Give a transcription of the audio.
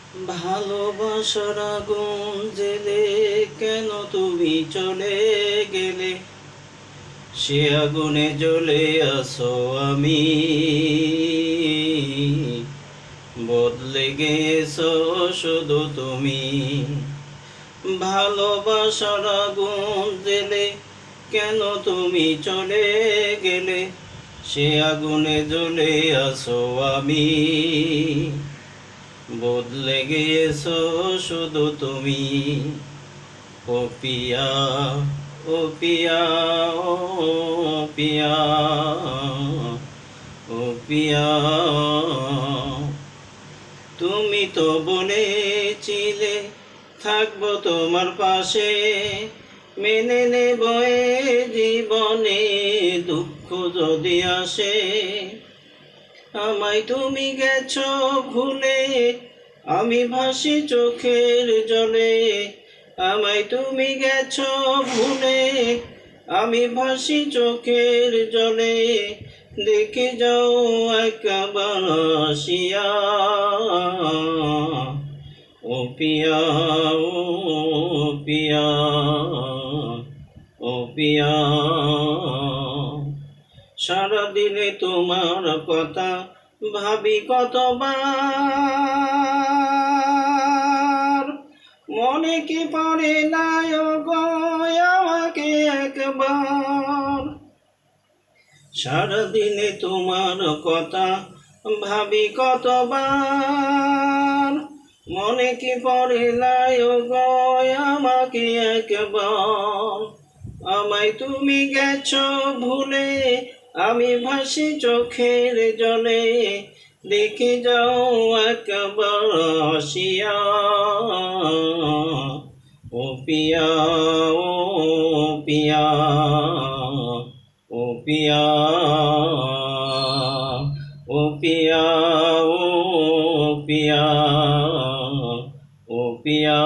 ভালোবাসার আগুন জেলে কেন তুমি চলে গেলে? সে আগুনে জ্বলে আছো আমি, বদলে গেছো শুধু তুমি। ভালোবাসার আগুন জেলে কেন তুমি চলে গেলে? সে আগুনে জ্বলে আছো আমি, বদলে গেছো শুধু তুমি। ও পিয়া, ও পিয়া, ও পিয়া, ও পিয়া, তুমি তো বলেছিলে থাকবো তোমার পাশে, মেনে নেব এ জীবনে দুঃখ যদি আসে। আমায় তুমি গেছো ভুলে, আমি ভাসি চোখের জলে। আমায় তুমি গেছো ভুলে, আমি ভাসি চোখের জলে। দেখে যাও একবার আসিয়া, ও পিয়া, ও পিয়া, ও পিয়া। সারাদিনে তোমার কথা ভাবি কতবার, মনে কি পড়ে না গো আমাকে একবার। সারাদিনে তোমার কথা ভাবি কতবার, মনে কি পড়ে না গো আমাকে একবার। আমায় তুমি গেছো ভুলে, আমি ভাসি চোখের জলে। দেখে যাও একবার আসিয়া, ও পিয়া, ও পিয়া, ও পিয়া, ও পিয়া, ও পিয়া, ও পিয়া।